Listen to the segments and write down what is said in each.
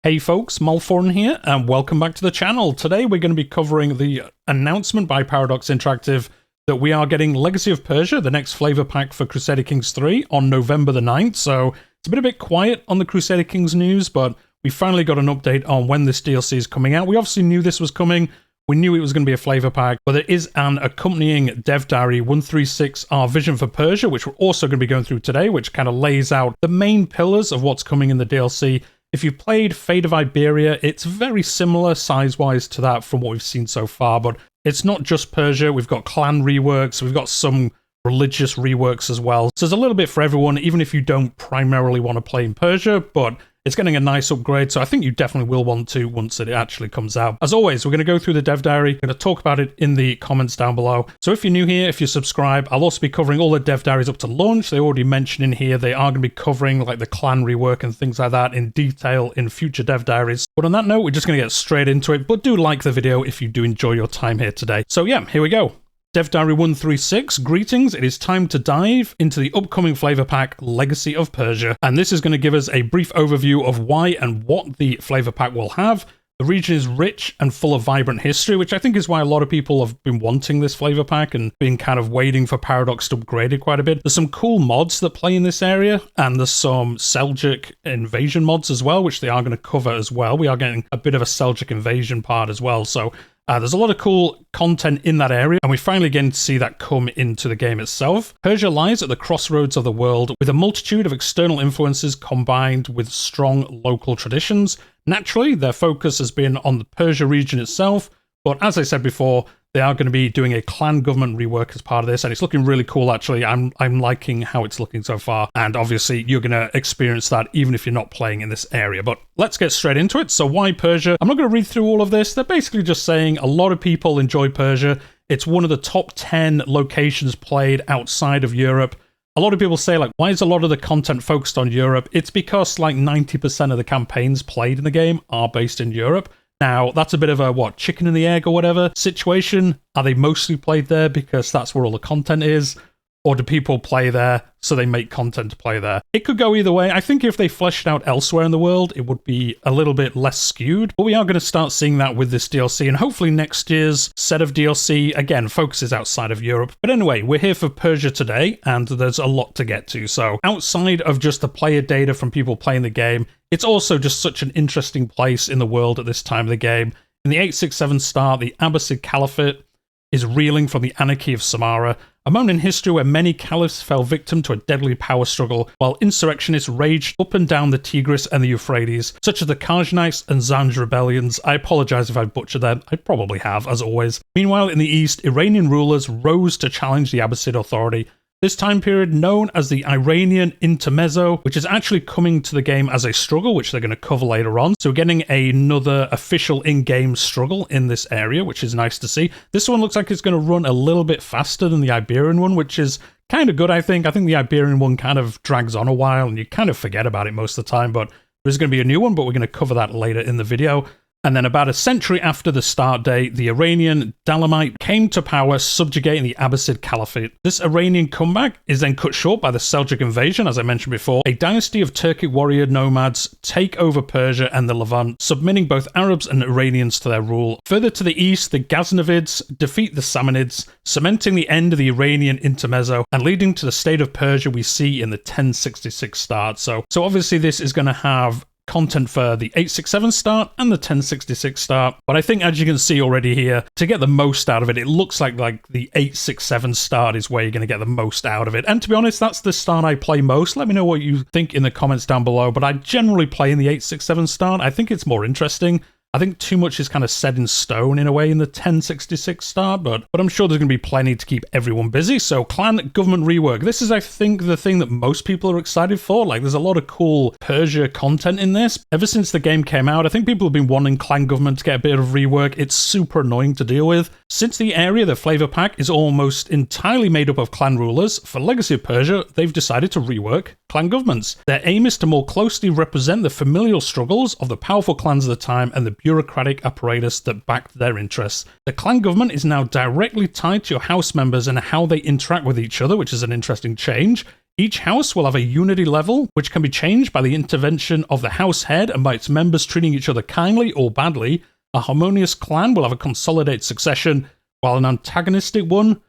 Hey folks, Malforian here, and welcome back to the channel. Today we're going to be covering the announcement by Paradox Interactive that we are getting Legacy of Persia, the next flavor pack for Crusader Kings 3, on November the 9th. So it's a bit quiet on the Crusader Kings news, but we finally got an update on when this DLC is coming out. We obviously knew this was coming. We knew it was going to be a flavor pack, but there is an accompanying dev diary 136, our vision for Persia, which we're also going to be going through today, which kind of lays out the main pillars of what's coming in the DLC. If you've played Fate of Iberia, it's very similar size-wise to that from what we've seen so far, but it's not just Persia. We've got clan reworks, we've got some religious reworks as well. So there's a little bit for everyone, even if you don't primarily want to play in Persia, but it's getting a nice upgrade, so I think you definitely will want to once it actually comes out. As always, we're going to go through the dev diary. We're going to talk about it in the comments down below. So if you're new here, if you subscribe, I'll also be covering all the dev diaries up to launch. They already mentioned in here they are going to be covering like the clan rework and things like that in detail in future dev diaries. But on that note, we're just going to get straight into it. But do like the video if you do enjoy your time here today. So yeah, here we go. Dev Diary 136, greetings, it is time to dive into the upcoming flavor pack, Legacy of Persia, and this is going to give us a brief overview of why and what the flavor pack will have. The region is rich and full of vibrant history, which I think is why a lot of people have been wanting this flavor pack and been kind of waiting for Paradox to upgrade it quite a bit. There's some cool mods that play in this area, and there's some Seljuk invasion mods as well, which they are going to cover as well. We are getting a bit of a Seljuk invasion part as well, so there's a lot of cool content in that area, and we finally get to see that come into the game itself. Persia lies at the crossroads of the world, with a multitude of external influences combined with strong local traditions. Naturally, their focus has been on the Persia region itself, but as I said before, they are going to be doing a clan government rework as part of this, and it's looking really cool actually. I'm liking how it's looking so far, and obviously you're going to experience that even if you're not playing in this area. But let's get straight into it. So why Persia? I'm not going to read through all of this. They're basically just saying a lot of people enjoy Persia. It's one of the top 10 locations played outside of Europe. A lot of people say, like, why is a lot of the content focused on Europe? It's because like 90% of the campaigns played in the game are based in Europe. Now, that's a bit of a, what, chicken and the egg or whatever situation? Are they mostly played there because that's where all the content is? Or do people play there so they make content to play there? It could go either way. I think if they fleshed it out elsewhere in the world, it would be a little bit less skewed. But we are going to start seeing that with this DLC, and hopefully next year's set of DLC, again, focuses outside of Europe. But anyway, we're here for Persia today, and there's a lot to get to. So outside of just the player data from people playing the game, it's also just such an interesting place in the world at this time of the game. In the 867 start, the Abbasid Caliphate is reeling from the anarchy of Samarra, a moment in history where many caliphs fell victim to a deadly power struggle, while insurrectionists raged up and down the Tigris and the Euphrates, such as the Khazanites and Zanj rebellions. I apologize if I butchered them, I probably have, as always. Meanwhile, in the east, Iranian rulers rose to challenge the Abbasid authority. This time period, known as the Iranian intermezzo, which is actually coming to the game as a struggle, which they're going to cover later on. So we're getting another official in-game struggle in this area, which is nice to see. This one looks like it's going to run a little bit faster than the Iberian one, which is kind of good, I think. I think the Iberian one kind of drags on a while, and you kind of forget about it most of the time, but there's going to be a new one, but we're going to cover that later in the video. And then about a century after the start date, the Iranian Dalamite came to power, subjugating the Abbasid Caliphate. This Iranian comeback is then cut short by the Seljuk invasion, as I mentioned before. A dynasty of Turkic warrior nomads take over Persia and the Levant, submitting both Arabs and Iranians to their rule. Further to the east, the Ghaznavids defeat the Samanids, cementing the end of the Iranian intermezzo and leading to the state of Persia we see in the 1066 start. So obviously this is going to have content for the 867 start and the 1066 start, but I think as you can see already here, to get the most out of it, it looks like the 867 start is where you're going to get the most out of it. And to be honest, that's the start I play most. Let me know what you think in the comments down below, but I generally play in the 867 start. I think it's more interesting. I think too much is kind of set in stone in a way in the 1066 start, but I'm sure there's going to be plenty to keep everyone busy. So clan government rework. This is, I think, the thing that most people are excited for. Like, there's a lot of cool Persia content in this. Ever since the game came out, I think people have been wanting clan government to get a bit of rework. It's super annoying to deal with. Since the area, the flavor pack, is almost entirely made up of clan rulers, for Legacy of Persia, they've decided to rework clan governments. Their aim is to more closely represent the familial struggles of the powerful clans of the time and the bureaucratic apparatus that backed their interests. The clan government is now directly tied to your house members and how they interact with each other, which is an interesting change. Each house will have a unity level, which can be changed by the intervention of the house head and by its members treating each other kindly or badly. A harmonious clan will have a consolidated succession, while an antagonistic one,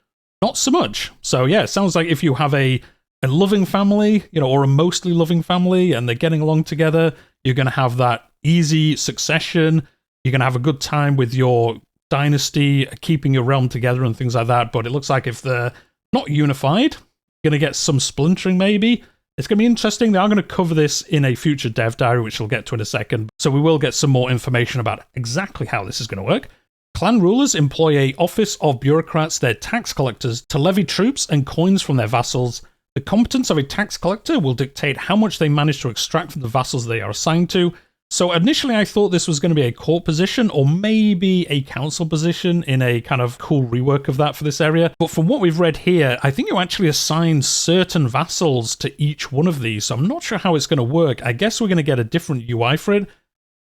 not so much. So yeah, it sounds like if you have a loving family, or a mostly loving family, and they're getting along together, you're going to have that easy succession. You're going to have a good time with your dynasty, keeping your realm together and things like that. But it looks like if they're not unified, you're going to get some splintering maybe. It's going to be interesting. They are going to cover this in a future dev diary, which we'll get to in a second. So we will get some more information about exactly how this is going to work. Clan rulers employ a office of bureaucrats, their tax collectors, to levy troops and coins from their vassals. The competence of a tax collector will dictate how much they manage to extract from the vassals they are assigned to. So initially I thought this was going to be a court position or maybe a council position in a kind of cool rework of that for this area. But from what we've read here, I think you actually assign certain vassals to each one of these. So I'm not sure how it's going to work. I guess we're going to get a different UI for it.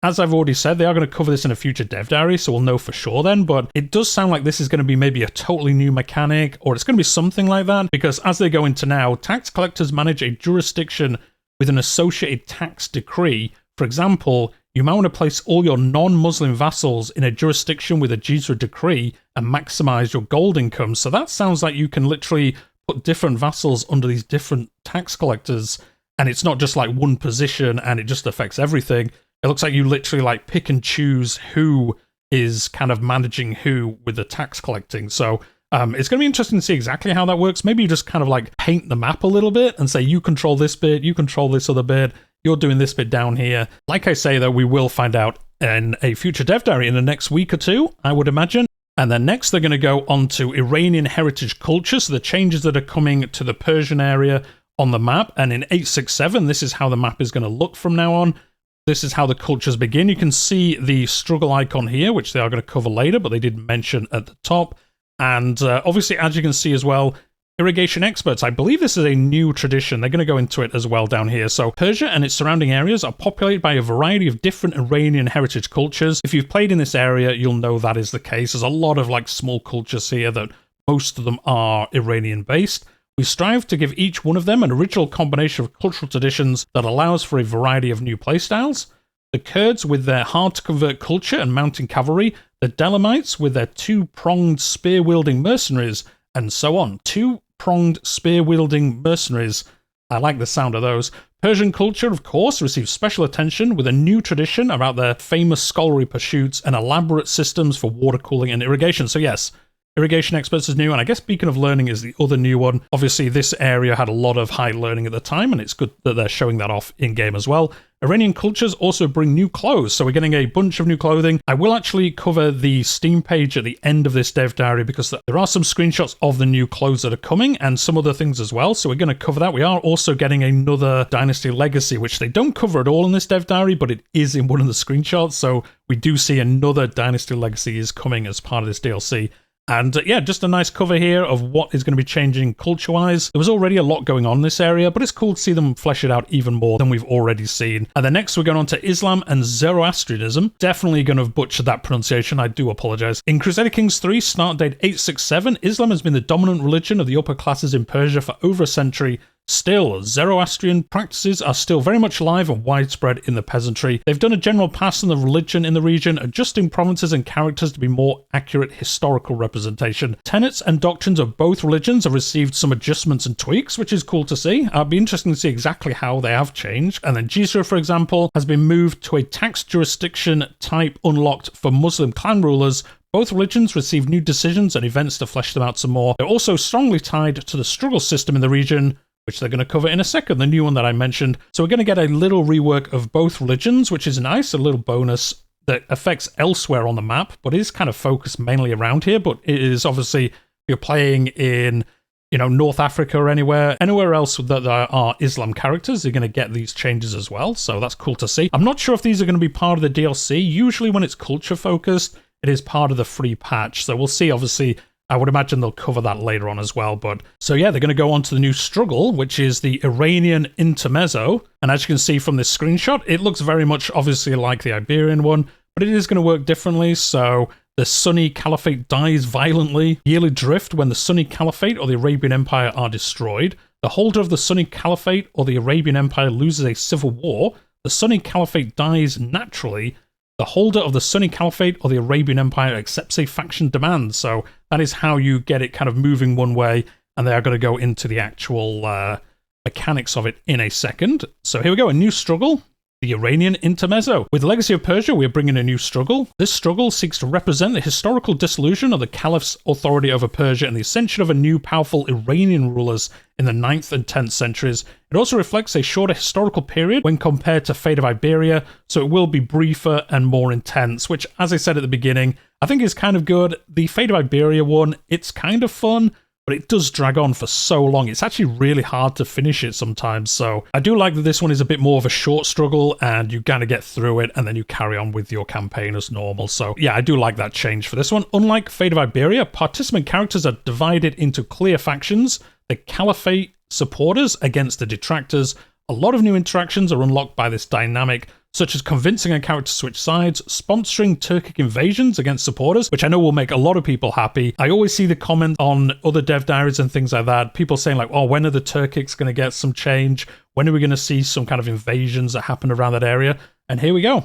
As I've already said, they are going to cover this in a future dev diary, so we'll know for sure then, but it does sound like this is going to be maybe a totally new mechanic, or it's going to be something like that, because as they go into now, tax collectors manage a jurisdiction with an associated tax decree. For example, you might want to place all your non-Muslim vassals in a jurisdiction with a Jizra decree and maximize your gold income. So that sounds like you can literally put different vassals under these different tax collectors, and it's not just like one position and it just affects everything. It looks like you literally like pick and choose who is kind of managing who with the tax collecting. So it's going to be interesting to see exactly how that works. Maybe you just kind of like paint the map a little bit and say, you control this bit, you control this other bit, you're doing this bit down here. Like I say, though, we will find out in a future dev diary in the next week or two, I would imagine. And then next, they're going to go on to Iranian heritage culture. So the changes that are coming to the Persian area on the map. And in 867, this is how the map is going to look from now on. This is how the cultures begin. You can see the struggle icon here, which they are going to cover later, but they did mention at the top. And obviously, as you can see as well, irrigation experts. I believe this is a new tradition. They're going to go into it as well down here. So Persia and its surrounding areas are populated by a variety of different Iranian heritage cultures. If you've played in this area, you'll know that is the case. There's a lot of like small cultures here that most of them are Iranian based. We strive to give each one of them an original combination of cultural traditions that allows for a variety of new playstyles. The Kurds with their hard-to-convert culture and mountain cavalry, the Delamites with their two-pronged spear-wielding mercenaries, and so on. Two-pronged spear-wielding mercenaries. I like the sound of those. Persian culture, of course, receives special attention with a new tradition about their famous scholarly pursuits and elaborate systems for water cooling and irrigation. So yes, irrigation experts is new, and I guess Beacon of Learning is the other new one. Obviously, this area had a lot of high learning at the time, and it's good that they're showing that off in-game as well. Iranian cultures also bring new clothes, so we're getting a bunch of new clothing. I will actually cover the Steam page at the end of this dev diary because there are some screenshots of the new clothes that are coming and some other things as well, so we're going to cover that. We are also getting another Dynasty Legacy, which they don't cover at all in this dev diary, but it is in one of the screenshots, so we do see another Dynasty Legacy is coming as part of this DLC. And yeah, just a nice cover here of what is going to be changing culture-wise. There was already a lot going on in this area, but it's cool to see them flesh it out even more than we've already seen. And then next we're going on to Islam and Zoroastrianism. Definitely going to butcher that pronunciation, I do apologize. In Crusader Kings 3, start date 867, Islam has been the dominant religion of the upper classes in Persia for over a century. Still, Zoroastrian practices are still very much alive and widespread in the peasantry. They've done a general pass on the religion in the region, adjusting provinces and characters to be more accurate historical representation. Tenets and doctrines of both religions have received some adjustments and tweaks, which is cool to see. It'll be interesting to see exactly how they have changed. And then Jizra, for example, has been moved to a tax jurisdiction type unlocked for Muslim clan rulers. Both religions receive new decisions and events to flesh them out some more. They're also strongly tied to the struggle system in the region, which they're going to cover in a second, the new one that I mentioned. So we're going to get a little rework of both religions, which is nice, a little bonus that affects elsewhere on the map, but is kind of focused mainly around here. But it is obviously, if you're playing in, North Africa or anywhere else that there are Islam characters, you're going to get these changes as well. So that's cool to see. I'm not sure if these are going to be part of the DLC. Usually when it's culture focused, it is part of the free patch. So we'll see, obviously. I would imagine they'll cover that later on as well. But so yeah, they're going to go on to the new struggle, which is the Iranian intermezzo. And as you can see from this screenshot, it looks very much obviously like the Iberian one, but it is going to work differently. So the Sunni Caliphate dies violently. Yearly drift when the Sunni Caliphate or the Arabian Empire are destroyed. the holder of the Sunni Caliphate or the Arabian Empire loses a civil war, the Sunni Caliphate dies naturally, the holder of the Sunni Caliphate or the Arabian Empire accepts a faction demand. So that is how you get it kind of moving one way, and they are going to go into the actual mechanics of it in a second. So here we go, a new struggle. The Iranian intermezzo. With Legacy of Persia, we are bringing a new struggle. This struggle seeks to represent the historical dissolution of the Caliph's authority over Persia and the ascension of a new powerful Iranian rulers in the 9th and 10th centuries. It also reflects a shorter historical period when compared to Fate of Iberia, so it will be briefer and more intense, which, as I said at the beginning, I think is kind of good. The Fate of Iberia one, it's kind of fun, but it does drag on for so long. It's actually really hard to finish it sometimes. So I do like that this one is a bit more of a short struggle and you kind of get through it and then you carry on with your campaign as normal. So yeah, I do like that change for this one. Unlike Fate of Iberia, participant characters are divided into clear factions. The Caliphate supporters against the detractors. A lot of new interactions are unlocked by this dynamic, such as convincing a character to switch sides, sponsoring Turkic invasions against supporters, which I know will make a lot of people happy. I always see the comment on other dev diaries and things like that, people saying like, oh, when are the Turkics going to get some change? When are we going to see some kind of invasions that happen around that area? And here we go.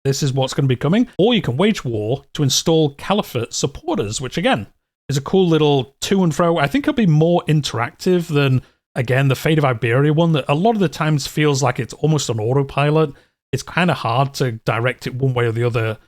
This is what's going to be coming. Or you can wage war to install Caliphate supporters, which again, is a cool little to and fro. I think it'll be more interactive than, again, the Fate of Iberia one that a lot of the times feels like it's almost on autopilot. It's kind of hard to direct it one way or the other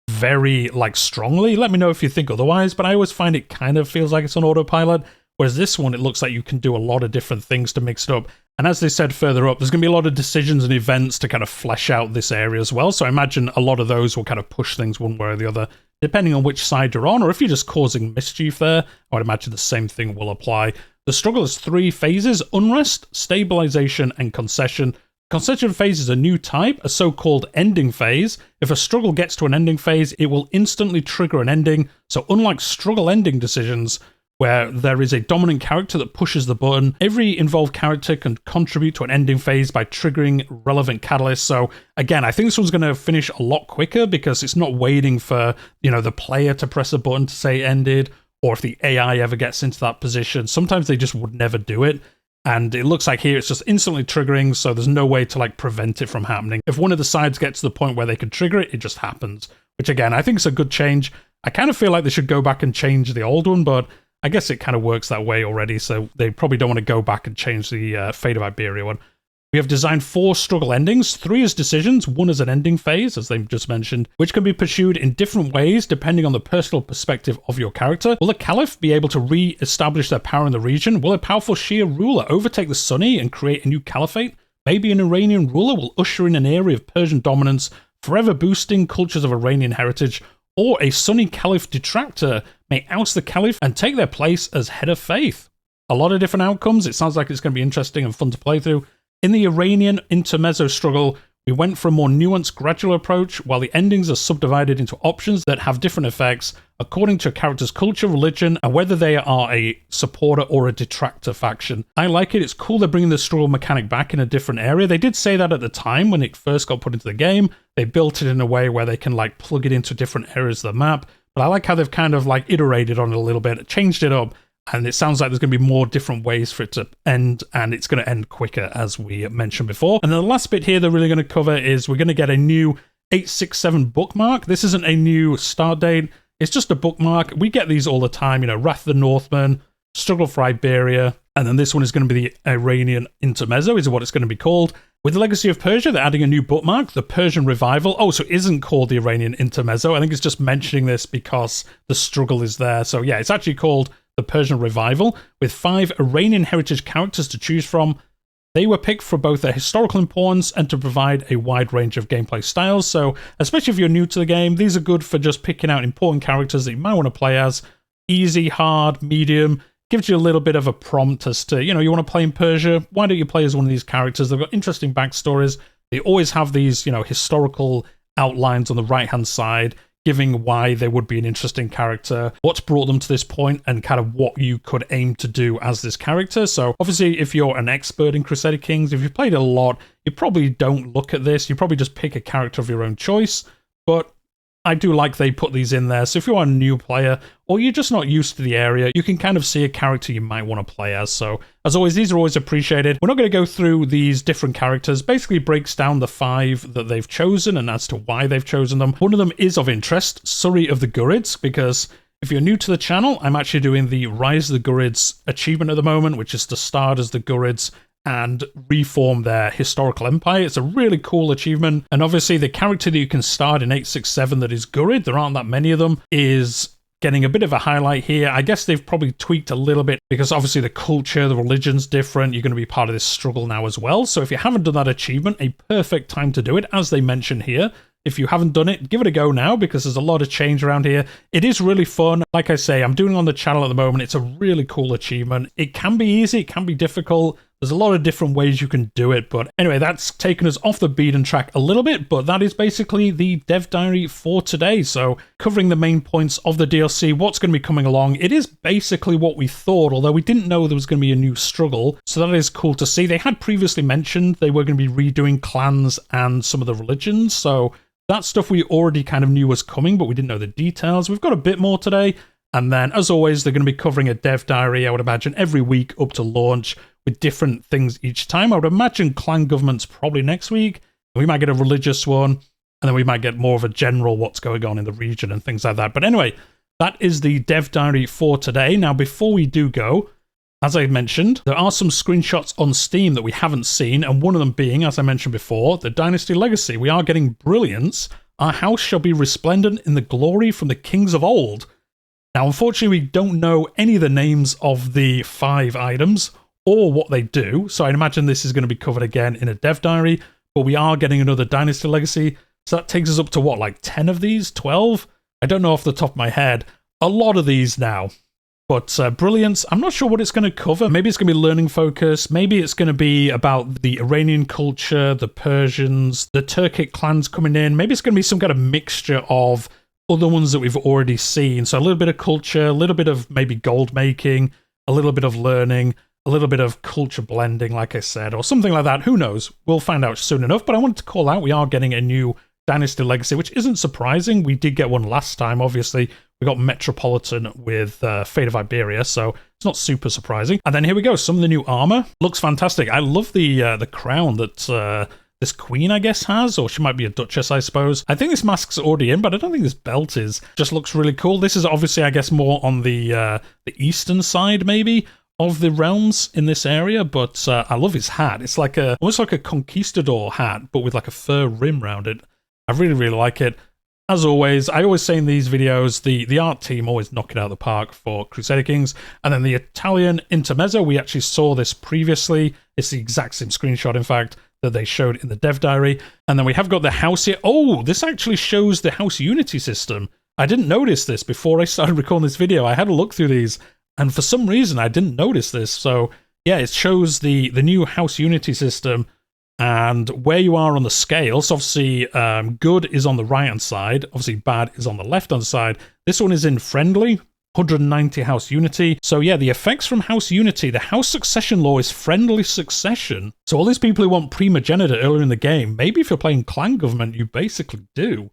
very, like, strongly. Let me know if you think otherwise, but I always find it kind of feels like it's on autopilot, whereas this one, it looks like you can do a lot of different things to mix it up. And as they said further up, there's going to be a lot of decisions and events to kind of flesh out this area as well, so I imagine a lot of those will kind of push things one way or the other, depending on which side you're on, or if you're just causing mischief there, I would imagine the same thing will apply. The struggle has 3 phases: unrest, stabilization, and concession. Concession phase is a new type, a so-called ending phase. If a struggle gets to an ending phase, it will instantly trigger an ending. So unlike struggle ending decisions, where there is a dominant character that pushes the button, every involved character can contribute to an ending phase by triggering relevant catalysts. So again, I think this one's going to finish a lot quicker because it's not waiting for, you know, the player to press a button to say ended, or if the AI ever gets into that position. Sometimes they just would never do it. And it looks like here it's just instantly triggering, so there's no way to like prevent it from happening. If one of the sides gets to the point where they can trigger it, it just happens. Which again, I think is a good change. I kind of feel like they should go back and change the old one, but I guess it kind of works that way already, so they probably don't want to go back and change the Fate of Iberia one. We have designed 4 struggle endings, 3 as decisions, 1 as an ending phase, as they just mentioned, which can be pursued in different ways depending on the personal perspective of your character. Will the Caliph be able to re-establish their power in the region? Will a powerful Shia ruler overtake the Sunni and create a new caliphate? Maybe an Iranian ruler will usher in an era of Persian dominance, forever boosting cultures of Iranian heritage, or a Sunni Caliph detractor may oust the Caliph and take their place as head of faith. A lot of different outcomes. It sounds like it's going to be interesting and fun to play through. In the Iranian intermezzo struggle, we went for a more nuanced, gradual approach, while the endings are subdivided into options that have different effects according to a character's culture, religion, and whether they are a supporter or a detractor faction. I like it. It's cool they're bringing the struggle mechanic back in a different area. They did say that at the time when it first got put into the game. They built it in a way where they can like plug it into different areas of the map. But I like how they've kind of like iterated on it a little bit, changed it up. And it sounds like there's going to be more different ways for it to end, and it's going to end quicker, as we mentioned before. And then the last bit here they're really going to cover is we're going to get a new 867 bookmark. This isn't a new start date. It's just a bookmark. We get these all the time, you know, Wrath of the Northman, Struggle for Iberia, and then this one is going to be the Iranian intermezzo, is what it's going to be called. With the Legacy of Persia, they're adding a new bookmark, the Persian Revival. Oh, so it isn't called the Iranian intermezzo. I think it's just mentioning this because the struggle is there. So yeah, it's actually called the Persian Revival, with 5 Iranian heritage characters to choose from. They were picked for both their historical importance and to provide a wide range of gameplay styles. So, especially if you're new to the game, these are good for just picking out important characters that you might want to play as. Easy, hard, medium. Gives you a little bit of a prompt as to, you know, you want to play in Persia, why don't you play as one of these characters? They've got interesting backstories. They always have these, you know, historical outlines on the right-hand side, giving why they would be an interesting character, what's brought them to this point, and kind of what you could aim to do as this character. So obviously, if you're an expert in Crusader Kings, if you've played it a lot, you probably don't look at this. You probably just pick a character of your own choice. But I do like they put these in there. So if you are a new player or you're just not used to the area, you can kind of see a character you might want to play as. So as always, these are always appreciated. We're not going to go through these different characters. Basically breaks down the 5 that they've chosen and as to why they've chosen them. One of them is of interest, Surrey of the Gurids, because if you're new to the channel, I'm actually doing the Rise of the Gurids achievement at the moment, which is to start as the Gurids and reform their historical empire. It's a really cool achievement. And obviously the character that you can start in 867 that is Gurid, there aren't that many of them, is getting a bit of a highlight here. I guess they've probably tweaked a little bit because obviously the culture, the religion's different. You're going to be part of this struggle now as well. So if you haven't done that achievement, a perfect time to do it, as they mention here. If you haven't done it, give it a go now because there's a lot of change around here. It is really fun. Like I say, I'm doing it on the channel at the moment. It's a really cool achievement. It can be easy, it can be difficult. There's a lot of different ways you can do it. But anyway, that's taken us off the beaten track a little bit, but that is basically the dev diary for today. So covering the main points of the DLC, what's going to be coming along. It is basically what we thought, although we didn't know there was going to be a new struggle. So that is cool to see. They had previously mentioned they were going to be redoing clans and some of the religions. So that stuff we already kind of knew was coming, but we didn't know the details. We've got a bit more today. And then, as always, they're going to be covering a dev diary, I would imagine, every week up to launch with different things each time. I would imagine clan government's probably next week. We might get a religious one, and then we might get more of a general what's going on in the region and things like that. But anyway, that is the dev diary for today. Now, before we do go, as I mentioned, there are some screenshots on Steam that we haven't seen, and one of them being, as I mentioned before, the Dynasty Legacy. We are getting Brilliance. Our house shall be resplendent in the glory from the kings of old. Now, unfortunately, we don't know any of the names of the 5 items or what they do, so I imagine this is going to be covered again in a dev diary, but we are getting another Dynasty Legacy, so that takes us up to, what, like 10 of these? 12? I don't know off the top of my head. A lot of these now. But Brilliance, I'm not sure what it's going to cover. Maybe it's going to be learning focus. Maybe it's going to be about the Iranian culture, the Persians, the Turkic clans coming in. Maybe it's going to be some kind of mixture of other ones that we've already seen. So a little bit of culture, a little bit of maybe gold making, a little bit of learning, a little bit of culture blending, like I said, or something like that. Who knows? We'll find out soon enough. But I wanted to call out we are getting a new Dynasty Legacy, which isn't surprising. We did get one last time, obviously. We got Metropolitan with Fate of Iberia, so it's not super surprising. And then here we go, some of the new armor. Looks fantastic. I love the crown that this queen, I guess, has, or she might be a duchess, I suppose. I think this mask's already in, but I don't think this belt is. Just looks really cool. This is obviously, I guess, more on the eastern side, maybe, of the realms in this area, but I love his hat. It's like almost like a conquistador hat, but with like a fur rim around it. I really, really like it. As always, I always say in these videos, the art team always knock it out of the park for Crusader Kings. And then the Italian intermezzo, we actually saw this previously. It's the exact same screenshot, in fact, that they showed in the dev diary. And then we have got the house here. Oh, this actually shows the house unity system. I didn't notice this before I started recording this video. I had a look through these, and for some reason, I didn't notice this. So yeah, it shows the new house unity system and where you are on the scale. So obviously good is on the right hand side, obviously bad is on the left hand side. This one is in friendly, 190 house unity. So yeah, the effects from house unity, the house succession law is friendly succession. So all these people who want primogeniture earlier in the game, maybe if you're playing clan government, you basically do.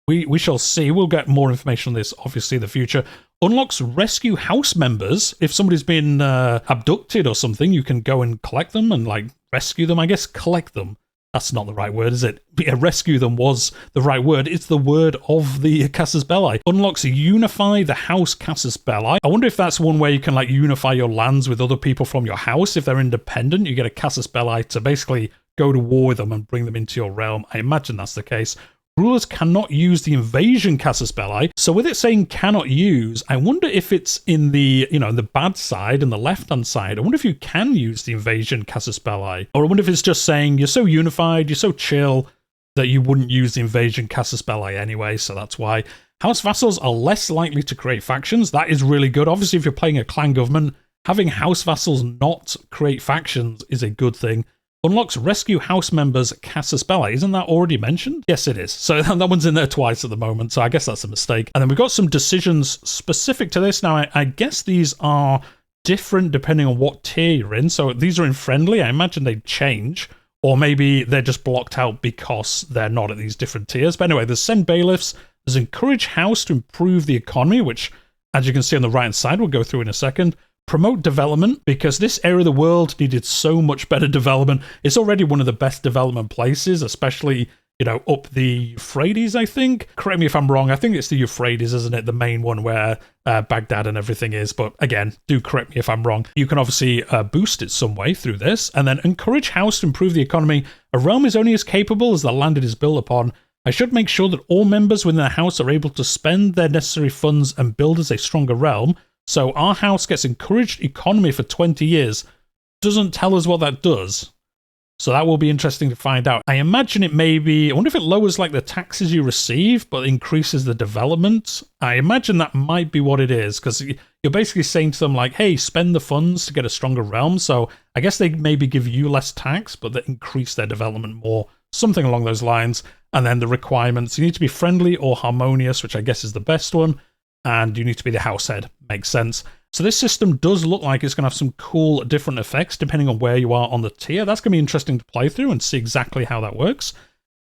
We shall see. We'll get more information on this obviously in the future. Unlocks rescue house members. If somebody's been abducted or something, you can go and collect them and like rescue them, I guess. Collect them. That's not the right word, is it? Yeah, rescue them was the right word. It's the word of the Casus Belli. Unlocks unify the house Casus Belli. I wonder if that's one way you can like unify your lands with other people from your house. If they're independent, you get a Casus Belli to basically go to war with them and bring them into your realm. I imagine that's the case. Rulers cannot use the invasion Casus Belli. So with it saying cannot use, I wonder if it's in the, the bad side and the left-hand side. I wonder if you can use the invasion Casus Belli. Or I wonder if it's just saying you're so unified, you're so chill that you wouldn't use the invasion Casus Belli anyway. So that's why. House vassals are less likely to create factions. That is really good. Obviously, if you're playing a clan government, having house vassals not create factions is a good thing. Unlocks rescue house members Casus Belli. Isn't that already mentioned? Yes, it is. So that one's in there twice at the moment, so I guess that's a mistake. And then we've got some decisions specific to this. Now, I guess these are different depending on what tier you're in. So these are in friendly. I imagine they'd change. Or maybe they're just blocked out because they're not at these different tiers. But anyway, there's send bailiffs. There's encourage house to improve the economy, which, as you can see on the right-hand side, we'll go through in a second. Promote development, because this area of the world needed so much better development. It's already one of the best development places, especially, you know, up the Euphrates, I think. Correct me if I'm wrong. I think it's the Euphrates, isn't it? The main one where Baghdad and everything is. But again, do correct me if I'm wrong. You can obviously boost it some way through this. And then encourage house to improve the economy. A realm is only as capable as the land it is built upon. I should make sure that all members within the house are able to spend their necessary funds and build as a stronger realm. So our house gets encouraged economy for 20 years. Doesn't tell us what that does. So that will be interesting to find out. I imagine it may be, I wonder if it lowers like the taxes you receive, but increases the development. I imagine that might be what it is, because you're basically saying to them like, hey, spend the funds to get a stronger realm. So I guess they maybe give you less tax, but they increase their development more. Something along those lines. And then the requirements, you need to be friendly or harmonious, which I guess is the best one. And you need to be the house head. Makes sense. So this system does look like it's going to have some cool different effects depending on where you are on the tier. That's going to be interesting to play through and see exactly how that works.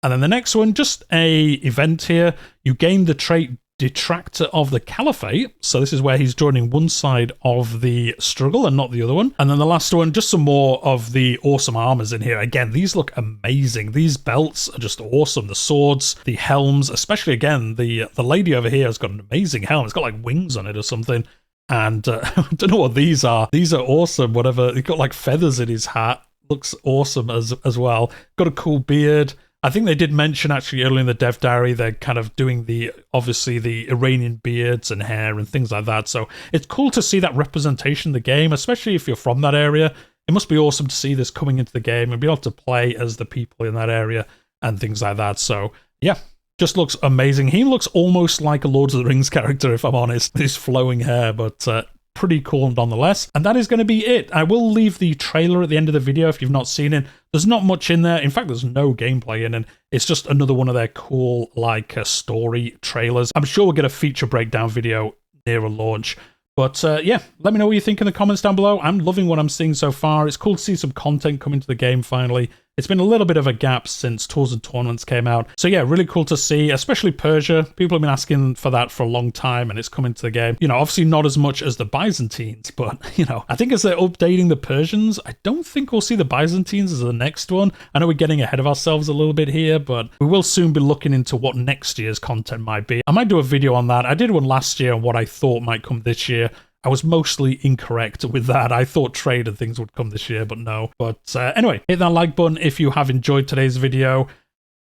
And then the next one, just a event here. You gain the trait Detractor of the Caliphate. So this is where he's joining one side of the struggle and not the other one. And then the last one, just some more of the awesome armors in here. Again, these look amazing. These belts are just awesome. The swords, the helms, especially again, the lady over here has got an amazing helm. It's got like wings on it or something. And I don't know what these are. These are awesome. Whatever. He's got like feathers in his hat. Looks awesome as well. Got a cool beard. I think they did mention actually earlier in the dev diary, they're kind of doing obviously the Iranian beards and hair and things like that. So it's cool to see that representation in the game, especially if you're from that area. It must be awesome to see this coming into the game and be able to play as the people in that area and things like that. So yeah, just looks amazing. He looks almost like a Lord of the Rings character, if I'm honest, his flowing hair, but pretty cool nonetheless. And that is going to be it. I will leave the trailer at the end of the video if you've not seen it. There's not much in there. In fact, there's no gameplay in it. It's just another one of their cool, like, story trailers. I'm sure we'll get a feature breakdown video near a launch. But yeah, let me know what you think in the comments down below. I'm loving what I'm seeing so far. It's cool to see some content come into the game finally. It's been a little bit of a gap since Tours and Tournaments came out. So yeah, really cool to see, especially Persia. People have been asking for that for a long time and it's come into the game. You know, obviously not as much as the Byzantines, but you know, I think as they're updating the Persians, I don't think we'll see the Byzantines as the next one. I know we're getting ahead of ourselves a little bit here, but we will soon be looking into what next year's content might be. I might do a video on that. I did one last year on what I thought might come this year. I was mostly incorrect with that. I thought trade and things would come this year, but no. But anyway, hit that like button if you have enjoyed today's video.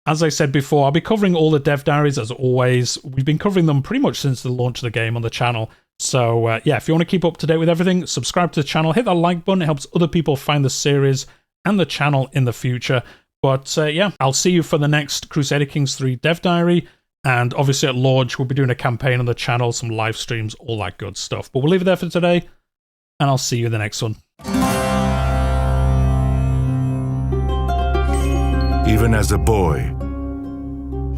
As I said before, I'll be covering all the dev diaries as always. We've been covering them pretty much since the launch of the game on the channel. So yeah, if you want to keep up to date with everything, subscribe to the channel, hit that like button. It helps other people find the series and the channel in the future. But yeah, I'll see you for the next Crusader Kings 3 dev diary. And obviously at launch, we'll be doing a campaign on the channel, some live streams, all that good stuff. But we'll leave it there for today, and I'll see you in the next one. Even as a boy,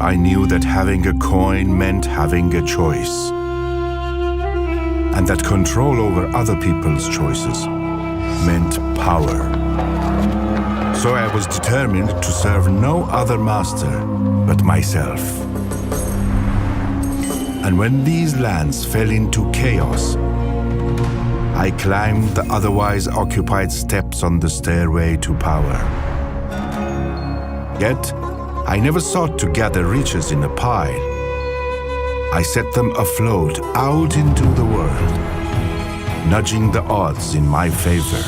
I knew that having a coin meant having a choice, and that control over other people's choices meant power. So I was determined to serve no other master but myself. And when these lands fell into chaos, I climbed the otherwise occupied steps on the stairway to power. Yet, I never sought to gather riches in a pile. I set them afloat out into the world, nudging the odds in my favor.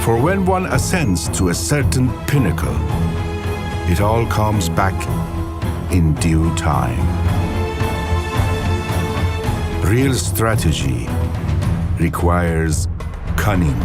For when one ascends to a certain pinnacle, it all comes back in due time. Real strategy requires cunning.